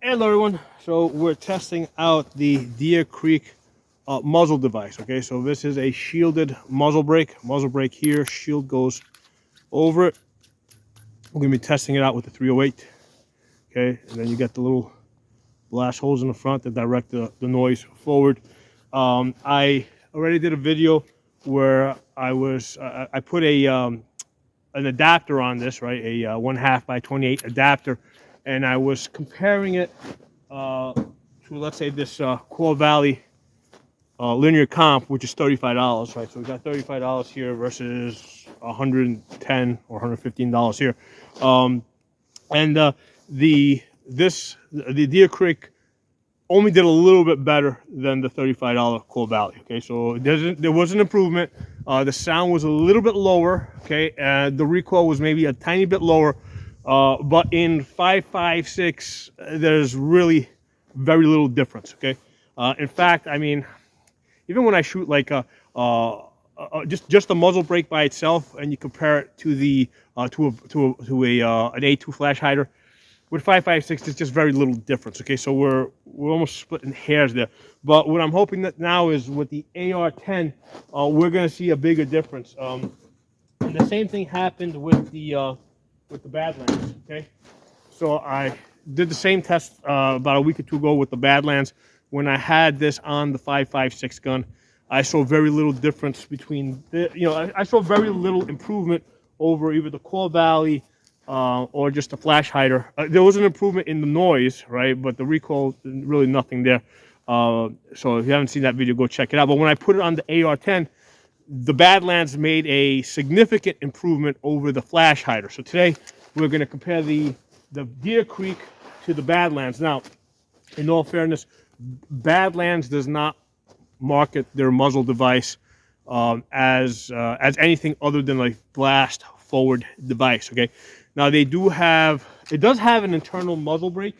Hello everyone, so we're testing out the Deer Creek muzzle device. Okay, so this is a shielded muzzle brake. Muzzle brake here, shield goes over it. We're going to be testing it out with the 308. Okay, and then you got the little blast holes in the front that direct the noise forward. I already did a video where I put an adapter on this, right? A 1/2 by 28 adapter, and I was comparing it to, let's say, this Core Valley linear comp, which is $35, right? So we got $35 here versus $110 or $115 here, and the Deer Creek only did a little bit better than the $35 Core Valley. Okay, so there was an improvement. The sound was a little bit lower. Okay, the recoil was maybe a tiny bit lower, but in 5.56 there's really very little difference. Okay, in fact, I mean, even when I shoot like just the muzzle brake by itself, and you compare it to the an A2 flash hider, with 5.56, there's just very little difference. Okay, so we're almost splitting hairs there. But what I'm hoping that now is with the AR-10, we're going to see a bigger difference. And the same thing happened with the Badlands. Okay, so I did the same test about a week or two ago with the Badlands. When I had this on the 5.56 gun, I saw very little difference between I saw very little improvement over either the Core Valley or just a flash hider. There was an improvement in the noise, right? But the recoil, really nothing there. So if you haven't seen that video, go check it out. But when I put it on the AR-10, the Badlands made a significant improvement over the flash hider. So today we're going to compare the Deer Creek to the Badlands. Now, in all fairness, Badlands does not market their muzzle device as anything other than like blast forward device. Okay. Now it does have an internal muzzle brake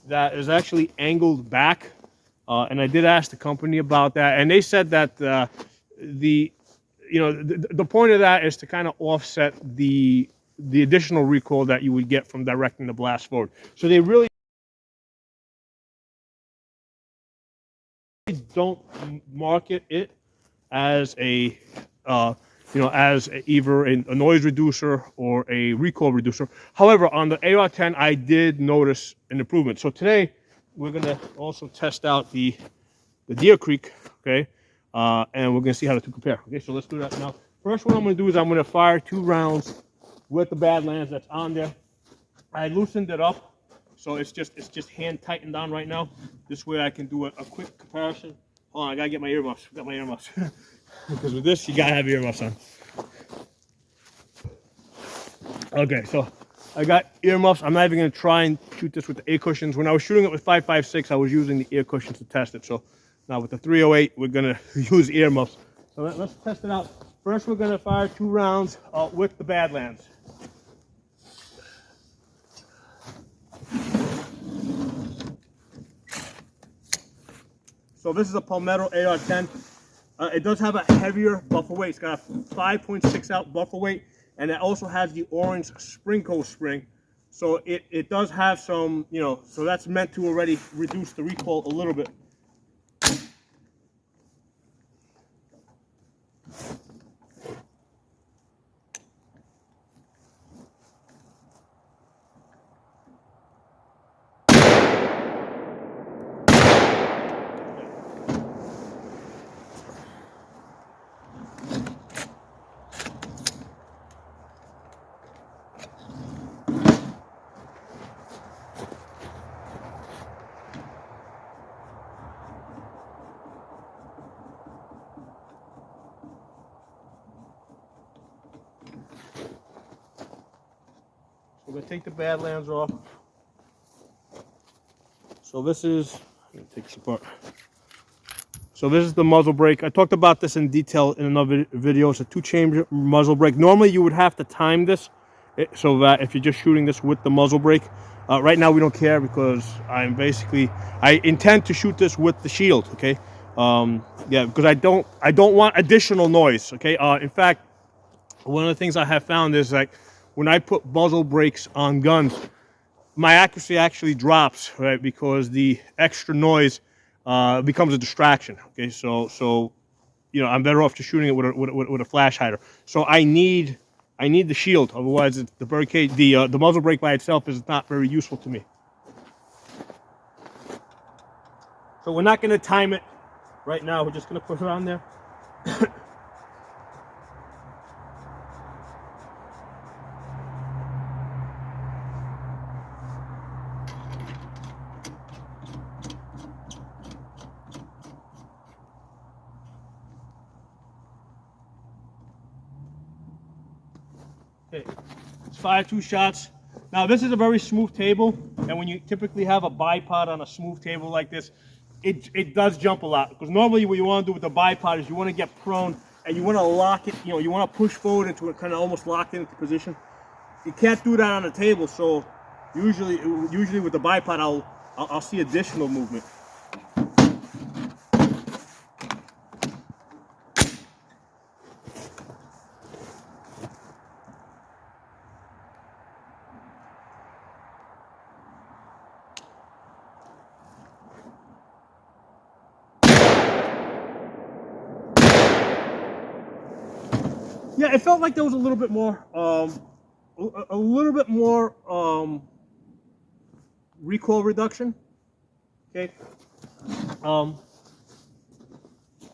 that is actually angled back, and I did ask the company about that, and they said that the point of that is to kind of offset the additional recoil that you would get from directing the blast forward. So they really don't market it as as either a noise reducer or a recoil reducer. However, on the AR-10, I did notice an improvement. So today, we're going to also test out the Deer Creek, okay? And we're going to see how the two compare. Okay, so let's do that now. First, what I'm going to do is I'm going to fire 2 rounds with the Badlands that's on there. I loosened it up, so it's just hand tightened down right now. This way I can do a quick comparison. Hold on, I got to get my earmuffs. Got my earmuffs. Because with this, you gotta have earmuffs on. Okay, so I got earmuffs. I'm not even gonna try and shoot this with the ear cushions. When I was shooting it with 5.56, I was using the ear cushions to test it. So now with the 308, we're gonna use earmuffs. So let's test it out. First, we're gonna fire 2 rounds with the Badlands. So this is a Palmetto AR-10. It does have a heavier buffer weight. It's got a 5.6 out buffer weight, and it also has the orange Springco spring. So it does have some, so that's meant to already reduce the recoil a little bit. We're going to take the Badlands off. So this is, let me take this apart. So this is the muzzle brake. I talked about this in detail in another video. It's a 2-chamber muzzle brake. Normally you would have to time this so that if you're just shooting this with the muzzle brake. Right now we don't care because I intend to shoot this with the shield. Okay, yeah, because I don't want additional noise. Okay, in fact, one of the things I have found is like when I put muzzle brakes on guns, my accuracy actually drops, right? Because the extra noise becomes a distraction. Okay, so you know, I'm better off just shooting it with a flash hider. So I need the shield, otherwise the bird cage, the muzzle brake by itself is not very useful to me. So we're not going to time it right now. We're just going to put it on there. Okay, let's fire 2 shots. Now this is a very smooth table, and when you typically have a bipod on a smooth table like this, it does jump a lot. Because normally what you want to do with the bipod is you want to get prone and you want to lock it, you know, you want to push forward into it, kind of almost locked into position. You can't do that on a table, so usually with the bipod I'll see additional movement. Yeah, it felt like there was a little bit more, recoil reduction. Okay.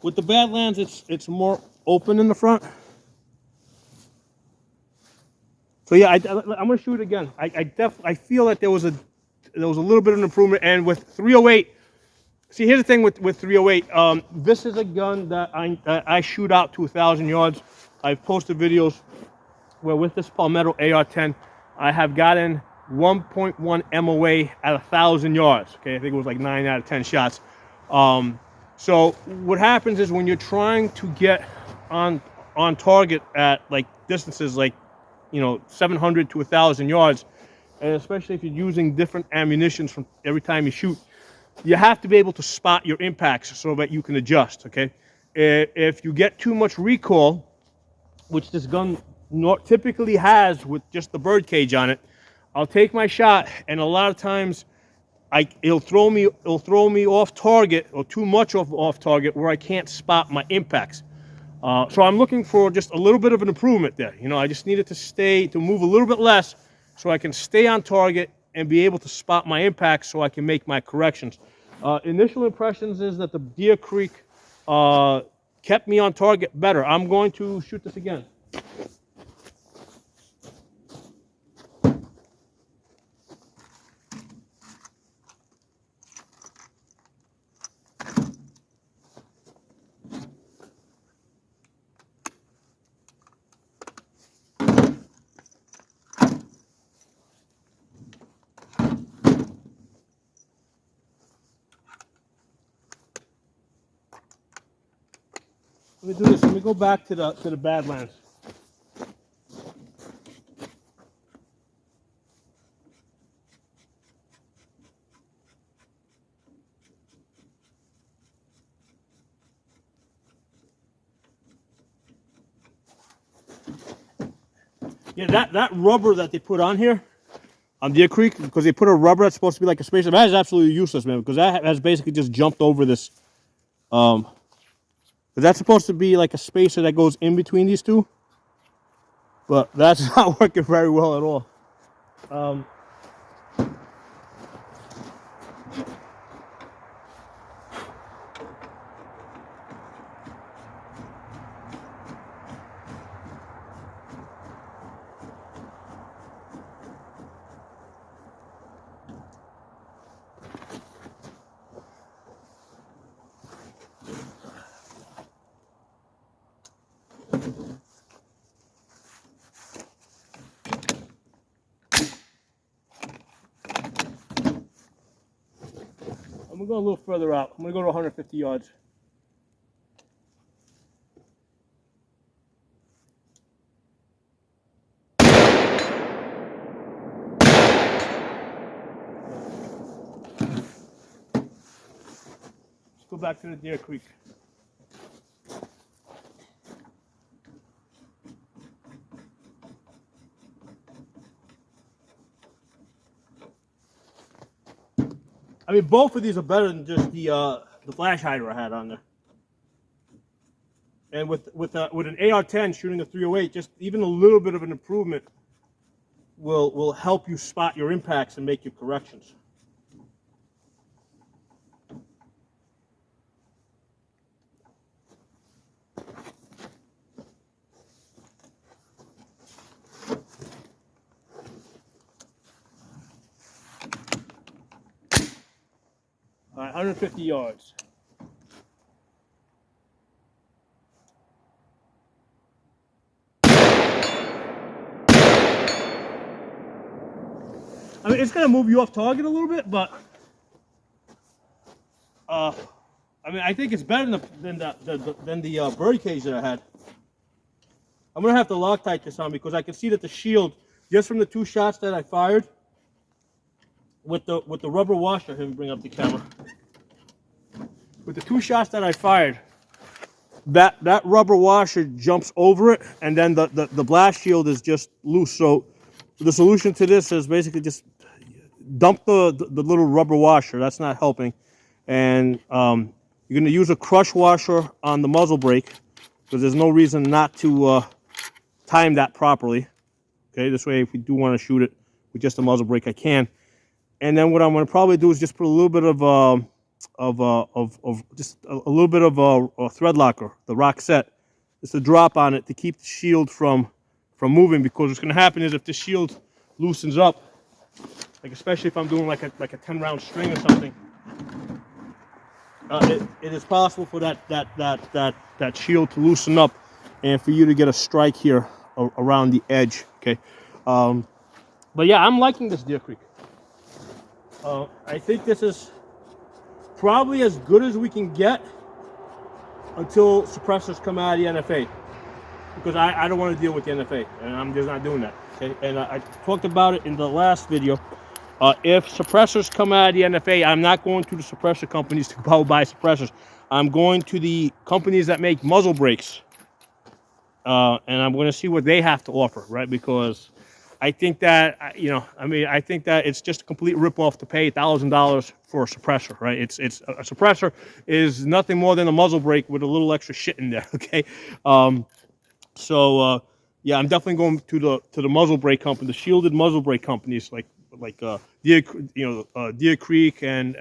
With the Badlands, it's more open in the front. So yeah, I'm gonna shoot it again. I feel that there was a little bit of an improvement, and with 308. See, here's the thing with 308. This is a gun that I shoot out to 1,000 yards. I've posted videos where with this Palmetto AR-10, I have gotten 1.1 MOA at 1,000 yards. Okay, I think it was like 9 out of 10 shots. So what happens is when you're trying to get on target at like distances like, you know, 700 to 1,000 yards, and especially if you're using different ammunitions from every time you shoot, you have to be able to spot your impacts so that you can adjust, okay? If you get too much recoil, which this gun typically has with just the bird cage on it, I'll take my shot, and a lot of times it'll throw me off target, or too much off target, where I can't spot my impacts. So I'm looking for just a little bit of an improvement there. You know, I just needed to move a little bit less so I can stay on target and be able to spot my impacts so I can make my corrections. Initial impressions is that the Deer Creek kept me on target better. I'm going to shoot this again. Let me do this. Let me go back to the Badlands. Yeah, that rubber that they put on here on Deer Creek, because they put a rubber that's supposed to be like a spacer, that is absolutely useless, man, because that has basically just jumped over this. But that's supposed to be like a spacer that goes in between these two, but that's not working very well at all. I'm gonna go a little further out. I'm gonna go to 150 yards. Let's go back to the Deer Creek. I mean, both of these are better than just the flash hider I had on there. And with an AR-10 shooting a 308, just even a little bit of an improvement will help you spot your impacts and make your corrections. All right, 150 yards. I mean, it's gonna move you off target a little bit, but I mean, I think it's better than the birdie cage that I had. I'm gonna have to Loctite this on because I can see that the shield, just from the 2 shots that I fired, with the rubber washer. Here, we bring up the camera. With the 2 shots that I fired, that rubber washer jumps over it, and then the blast shield is just loose. So the solution to this is basically just dump the little rubber washer. That's not helping. And you're going to use a crush washer on the muzzle brake because there's no reason not to time that properly. Okay, this way if we do want to shoot it with just a muzzle brake, I can. And then what I'm going to probably do is just put a little bit of a thread locker, the rock set, just a drop on it to keep the shield from moving. Because what's going to happen is if the shield loosens up, like especially if I'm doing like a 10-round string or something, it is possible for that shield to loosen up and for you to get a strike here around the edge. Okay, but yeah, I'm liking this Deer Creek. I think this is probably as good as we can get until suppressors come out of the NFA, because I don't want to deal with the NFA, and I'm just not doing that. Okay, and I talked about it in the last video. If suppressors come out of the NFA, I'm not going to the suppressor companies to go buy suppressors. I'm going to the companies that make muzzle brakes, and I'm going to see what they have to offer, right? Because I think that, I think that it's just a complete ripoff to pay $1,000 for a suppressor, right? It's a suppressor is nothing more than a muzzle brake with a little extra shit in there, okay? Yeah, I'm definitely going to the muzzle brake company, the shielded muzzle brake companies like Deer Creek and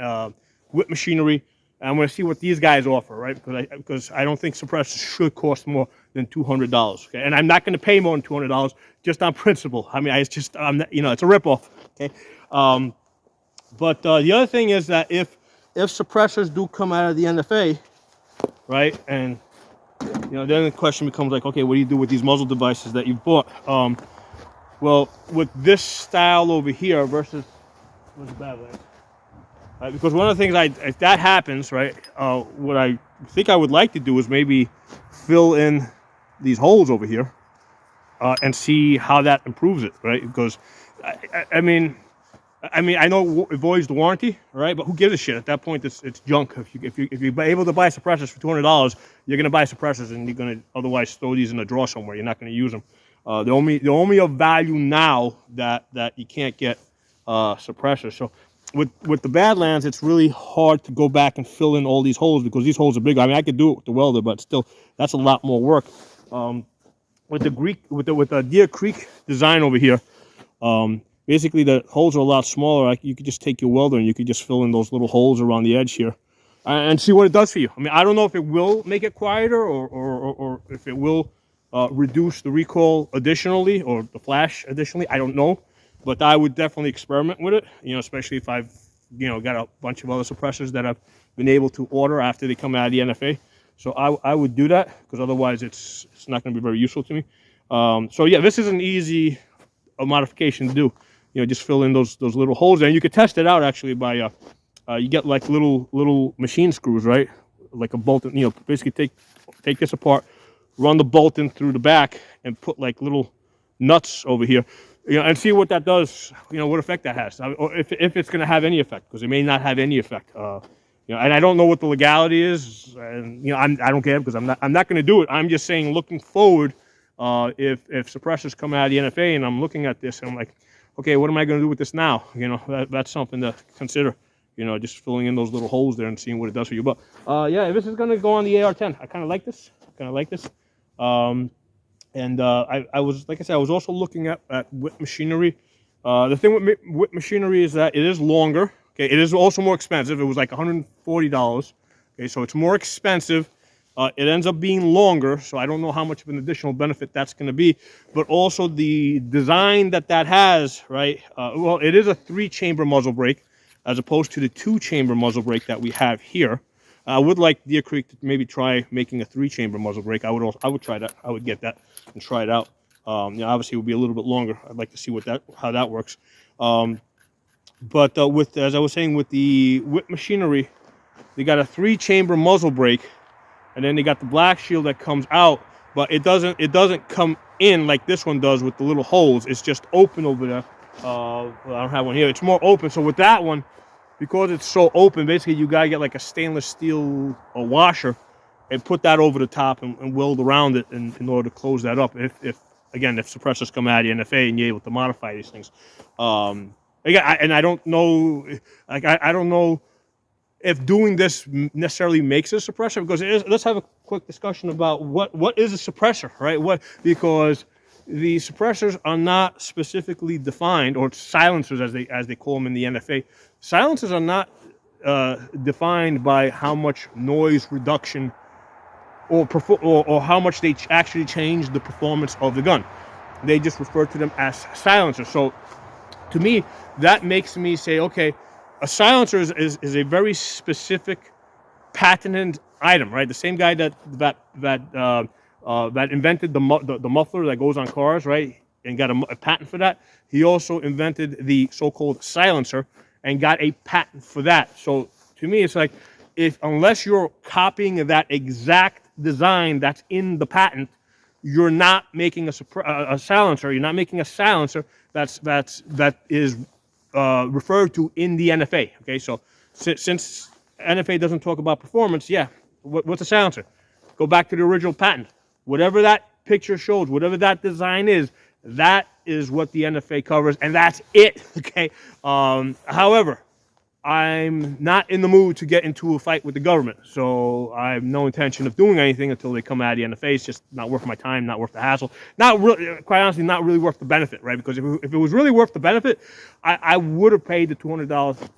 Whip Machinery. And I'm going to see what these guys offer, right? Because I don't think suppressors should cost more than $200. Okay, and I'm not going to pay more than $200 just on principle. I mean, it's just it's a ripoff. Okay, but the other thing is that if suppressors do come out of the NFA, right, and then the question becomes like, okay, what do you do with these muzzle devices that you bought? Well, with this style over here versus what's the bad way? Right, because one of the things if that happens, right, what I think I would like to do is maybe fill in these holes over here and see how that improves it, right? Because I mean, I know it voids the warranty, right? But who gives a shit? At that point, it's junk. If you're able to buy suppressors for $200, you're gonna buy suppressors, and you're gonna otherwise throw these in a drawer somewhere. You're not gonna use them. The only of value now that you can't get suppressors. So with the Badlands, it's really hard to go back and fill in all these holes because these holes are big. I mean, I could do it with the welder, but still, that's a lot more work. With the Deer Creek design over here, basically the holes are a lot smaller. You could just take your welder and you could just fill in those little holes around the edge here, and see what it does for you. I mean, I don't know if it will make it quieter or if it will reduce the recoil additionally or the flash additionally. I don't know, but I would definitely experiment with it. Especially if I've got a bunch of other suppressors that I've been able to order after they come out of the NFA. So I would do that, because otherwise it's not going to be very useful to me. So yeah, this is an easy modification to do. Just fill in those little holes, and you could test it out actually by you get like little machine screws, right? Like a bolt. Basically take this apart, run the bolt in through the back, and put like little nuts over here, and see what that does. What effect that has, or if it's going to have any effect, because it may not have any effect. And I don't know what the legality is, and I don't care, because I'm not going to do it. I'm just saying, looking forward, if suppressors come out of the NFA, and I'm looking at this, and I'm like, okay, what am I going to do with this now? That's something to consider. you know, just filling in those little holes there and seeing what it does for you. But yeah, this is gonna go on the AR-10. I kind of like this. And I was, like I said, I was also looking at whip machinery. The thing with whip machinery is that it is longer. Okay, it is also more expensive. It was like $140. Okay, so it's more expensive. It ends up being longer, so I don't know how much of an additional benefit that's going to be. But also the design that has, right? Well, it is a 3-chamber muzzle brake as opposed to the 2-chamber muzzle brake that we have here. I would like Deer Creek to maybe try making a 3-chamber muzzle brake. I would try that. I would get that and try it out. You know, obviously it would be a little bit longer. I'd like to see how that works. But with, as I was saying, with the whip machinery, they got a 3-chamber muzzle brake, and then they got the black shield that comes out, but it doesn't come in like this one does with the little holes. It's just open over there. Well, I don't have one here. It's more open. So with that one, because it's so open, basically you gotta get like a stainless steel washer and put that over the top and weld around it in order to close that up. If suppressors come out of the NFA and you're able to modify these things. Again, I don't know, like I don't know if doing this necessarily makes a suppressor, because let's have a quick discussion about what is a suppressor, right? Because the suppressors are not specifically defined, or silencers as they call them in the NFA. Silencers are not defined by how much noise reduction or how much they actually change the performance of the gun. They just refer to them as silencers. So to me, that makes me say, okay, a silencer is a very specific patented item, right? The same guy that invented the muffler that goes on cars, right, and got a patent for that. He also invented the so-called silencer and got a patent for that. So to me, it's like, unless you're copying that exact design that's in the patent, you're not making a silencer. You're not making a silencer that is referred to in the NFA. Okay, so since NFA doesn't talk about performance, yeah, what's a silencer? Go back to the original patent. Whatever that picture shows, whatever that design is, that is what the NFA covers, and that's it. Okay. However, I'm not in the mood to get into a fight with the government, so I have no intention of doing anything until they come out of the NFA. It's just not worth my time, not worth the hassle, not really, quite honestly, not really worth the benefit, right? Because if it was really worth the benefit, I would have paid the $200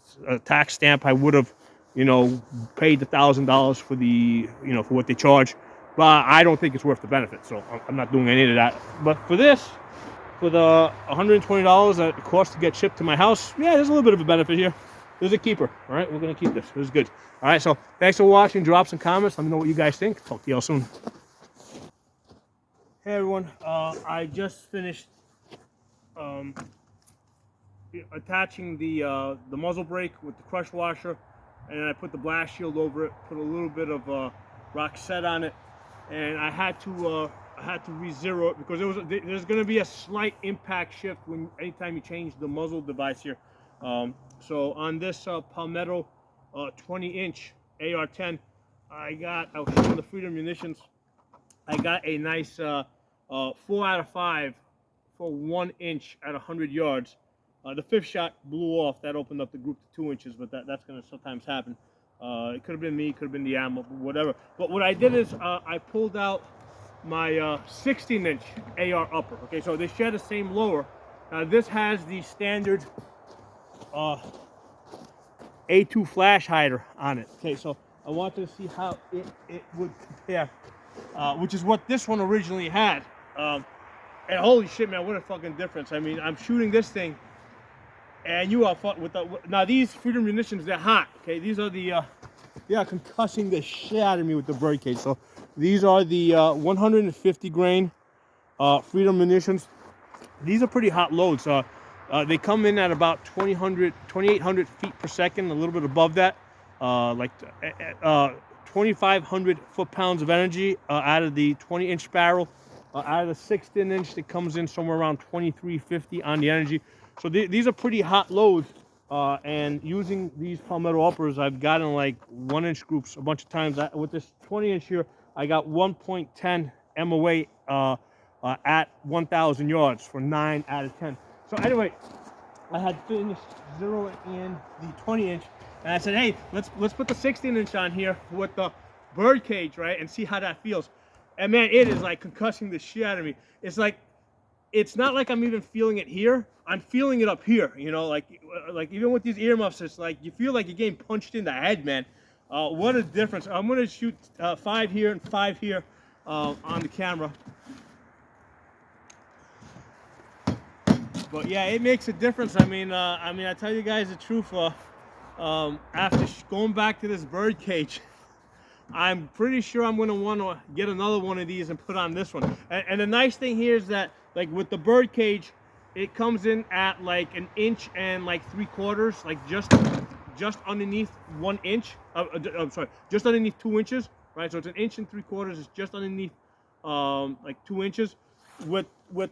tax stamp. I would have, you know, paid the $1,000 for the, you know, for what they charge. But I don't think it's worth the benefit, so I'm not doing any of that. But for this, for the $120 that it costs to get shipped to my house, yeah, there's a little bit of a benefit here. There's a keeper. All right, we're going to keep this. This is good. All right, so thanks for watching. Drop some comments. Let me know what you guys think. Talk to y'all soon. Hey, everyone. I just finished attaching the muzzle brake with the crush washer, and then I put the blast shield over it, put a little bit of Roxette on it, and I had to re-zero it because there's going to be a slight impact shift anytime you change the muzzle device here. So on this Palmetto 20-inch AR-10, I was showing the Freedom Munitions. I got a nice 4 out of 5 for 1 inch at 100 yards. The 5th shot blew off. That opened up the group to 2 inches, but that's going to sometimes happen. It could have been me, could have been the ammo, whatever. But what I did is I pulled out my 16-inch AR upper. Okay, so they share the same lower. This has the standard A2 flash hider on it. Okay, so I wanted to see how it would compare, which is what this one originally had. And holy shit, man, what a fucking difference. I mean, I'm shooting this thing, and you are with now these Freedom Munitions, they're hot. Okay, these are they are concussing the shit out of me with the bird cage. So these are the 150 grain Freedom Munitions. These are pretty hot loads. They come in at about 2,800 feet per second, a little bit above that, like 2,500 foot-pounds of energy out of the 20-inch barrel. Out of the 16-inch, it comes in somewhere around 2,350 on the energy. So these are pretty hot loads. And using these Palmetto uppers, I've gotten like 1-inch groups a bunch of times. With this 20-inch here, I got 1.10 MOA at 1,000 yards for 9 out of 10. So anyway, I had finished zeroing in the 20-inch, And I said, hey, let's put the 16-inch on here with the bird cage, right, and see how that feels. And man, it is like concussing the shit out of me. It's like, it's not like I'm even feeling it here. I'm feeling it up here, you know, like even with these earmuffs, it's like you feel like you're getting punched in the head, man. What a difference. I'm gonna shoot 5 here and 5 here on the camera. But yeah, it makes a difference. I mean, I tell you guys the truth. After going back to this bird cage, I'm pretty sure I'm gonna want to get another one of these and put on this one. And the nice thing here is that, like with the bird cage, it comes in at like 1 inch and like 3/4, like just underneath 1 inch. I'm sorry, just underneath 2 inches, right? So it's 1 inch and 3/4. It's just underneath like 2 inches. With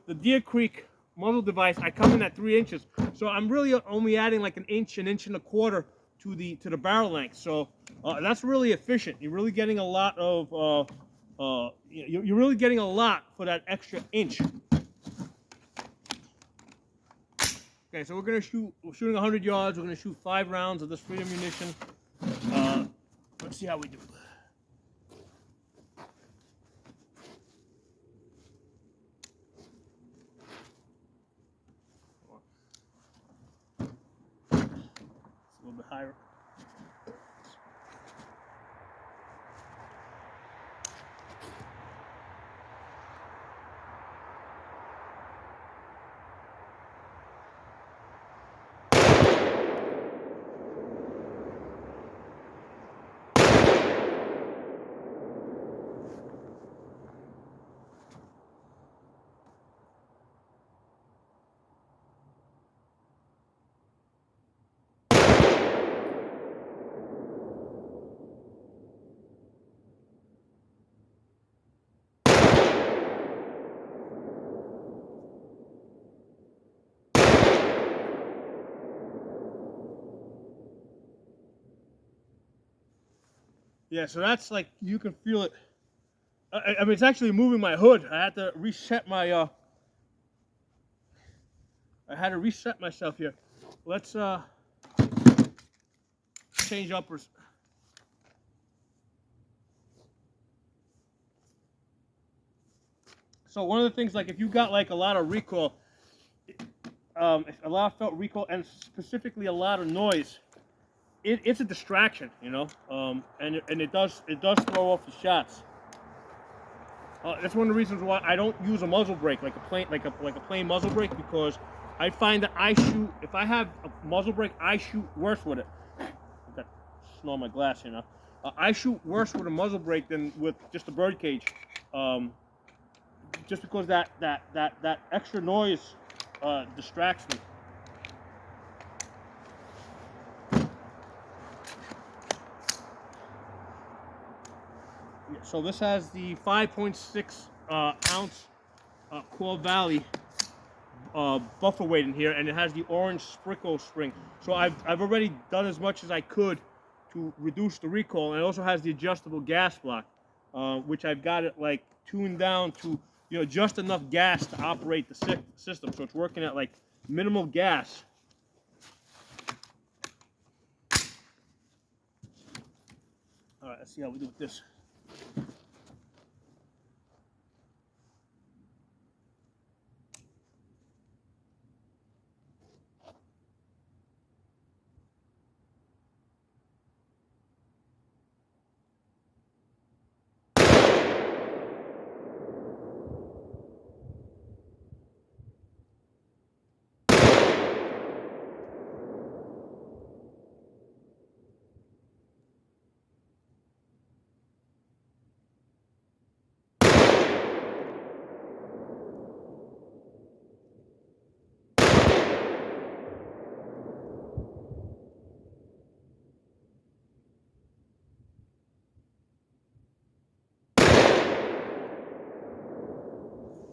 the Deer Creek muzzle device, I come in at 3 inches. So I'm really only adding like 1 inch, 1 and a quarter to the barrel length. So that's really efficient. You're really getting a lot of you're really getting a lot for that extra inch. Okay, so we're shooting 100 yards. We're gonna shoot 5 rounds of this freedom munition. Let's see how we do. It's a little bit higher. Yeah, so that's like, you can feel it. I mean, it's actually moving my hood. I had to reset my, I had to reset myself here. Let's change uppers. So one of the things, like if you got like a lot of recoil, a lot of felt recoil, and specifically a lot of noise, it's a distraction, you know, and it does throw off the shots. That's one of the reasons why I don't use a muzzle brake, like a plain muzzle brake, because I find that if I have a muzzle brake, I shoot worse with it. Got snow on my glass, you know. I shoot worse with a muzzle brake than with just a bird cage, just because that extra noise distracts me. So this has the 5.6 ounce Core Valley buffer weight in here, and it has the orange sprinkle spring. So I've already done as much as I could to reduce the recoil, and it also has the adjustable gas block, which I've got it like tuned down to, you know, just enough gas to operate the system. So it's working at like minimal gas. All right, let's see how we do with this.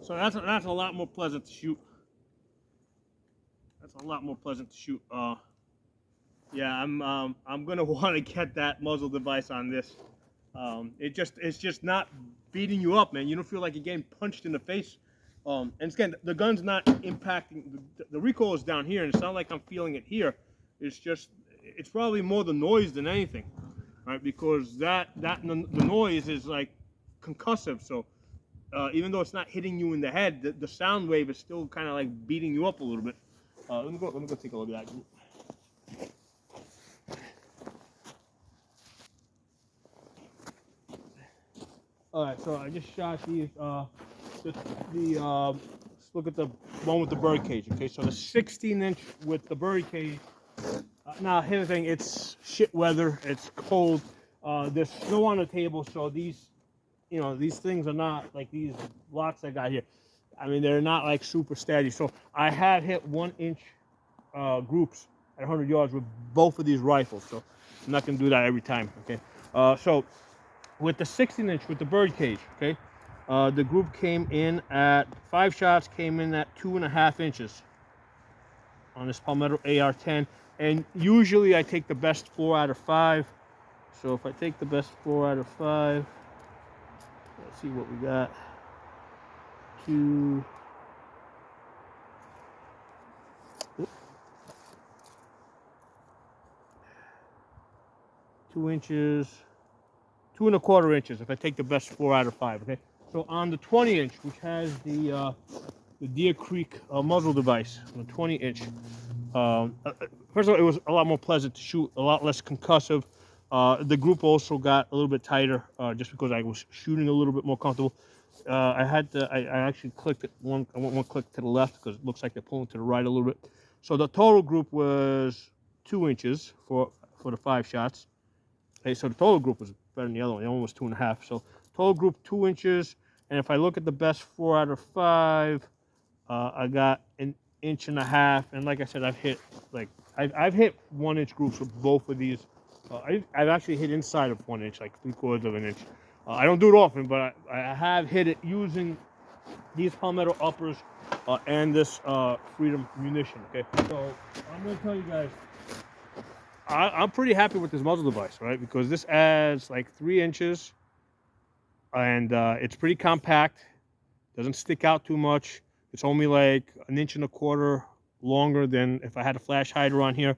So that's a lot more pleasant to shoot. That's a lot more pleasant to shoot. Yeah, I'm gonna want to get that muzzle device on this. It's just not beating you up, man. You don't feel like you're getting punched in the face. And again, the gun's not impacting. The recoil is down here, and it's not like I'm feeling it here. It's just it's probably more the noise than anything, right? Because the noise is like concussive. So even though it's not hitting you in the head, the sound wave is still kind of like beating you up a little bit. Let me go take a look at that. All right, so I just shot these. Let's look at the one with the bird cage. Okay, so the 16-inch with the bird cage. Now here's the thing: it's shit weather. It's cold. There's snow on the table, so these, these things are not like these blocks I got here. I mean, they're not like super steady. So I had hit 1-inch groups at 100 yards with both of these rifles. So I'm not gonna do that every time. Okay, so with the 16-inch with the bird cage, okay, the group came in at 5 shots, came in at 2.5 inches on this Palmetto AR-10, and usually I take the best 4 out of 5. So if I take the best 4 out of 5, let's see what we got. 2 inches, 2.25 inches if I take the best 4 out of 5. Okay, so on the 20-inch, which has the Deer Creek muzzle device, on the 20-inch, first of all, it was a lot more pleasant to shoot, a lot less concussive. The group also got a little bit tighter, just because I was shooting a little bit more comfortable. I actually clicked it I went one click to the left because it looks like they're pulling to the right a little bit. So the total group was 2 inches for the 5 shots. Okay, so the total group was better than the other one. The other one was 2.5. So total group 2 inches. And if I look at the best 4 out of 5, I got 1.5 inches. And like I said, I've hit I've hit 1-inch groups with both of these. I've actually hit inside of 1 inch, like 3/4 of an inch. I don't do it often, but I have hit it using these Palmetto uppers and this Freedom munition. Okay, so I'm gonna tell you guys, I'm pretty happy with this muzzle device, right? Because this adds like 3 inches, and it's pretty compact. Doesn't stick out too much. It's only like 1.25 inches longer than if I had a flash hider on here.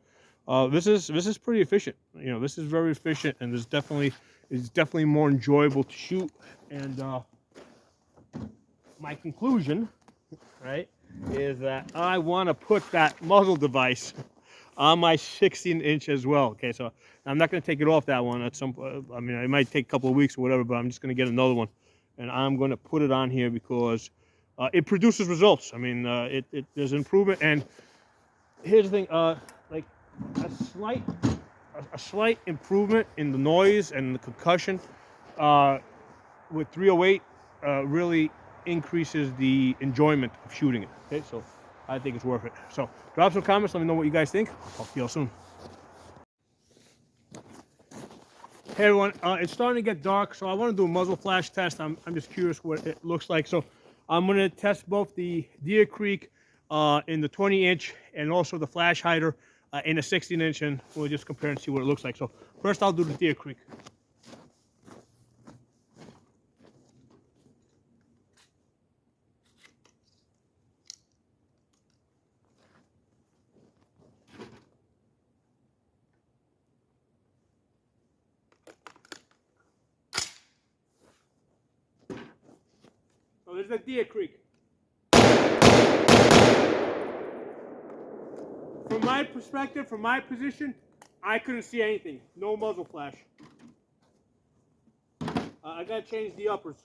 This is pretty efficient. This is very efficient, and it's definitely more enjoyable to shoot. And my conclusion, right, is that I want to put that muzzle device on my 16-inch as well. Okay, so I'm not going to take it off that one at some point. I mean, it might take a couple of weeks or whatever, but I'm just going to get another one, and I'm going to put it on here because it produces results. I mean, there's improvement. And here's the thing, like a slight improvement in the noise and the concussion with 308 really increases the enjoyment of shooting it. Okay, so I think it's worth it. So drop some comments, let me know what you guys think. I'll talk to y'all soon. Hey everyone, it's starting to get dark, so I want to do a muzzle flash test. I'm just curious what it looks like. So I'm going to test both the Deer Creek in the 20-inch and also the flash hider in a 16-inch, and we'll just compare and see what it looks like. So first I'll do the Deer Creek. So this is the Deer Creek. From my perspective, from my position, I couldn't see anything. No muzzle flash. I gotta change the uppers.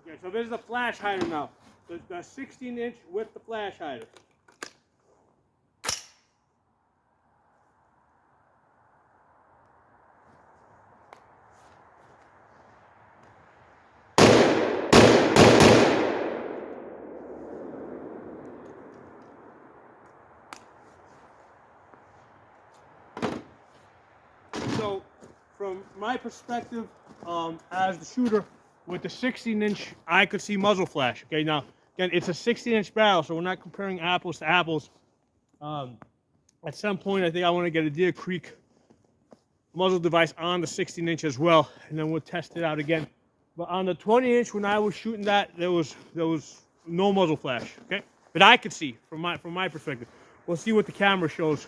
Okay, so this is the flash hider now. The 16-inch with the flash hider. So, from my perspective, as the shooter, with the 16-inch, I could see muzzle flash. Okay, now again, it's a 16-inch barrel, so we're not comparing apples to apples. At some point, I think I want to get a Deer Creek muzzle device on the 16-inch as well, and then we'll test it out again. But on the 20-inch, when I was shooting that, there was no muzzle flash, okay? But I could see from my perspective. We'll see what the camera shows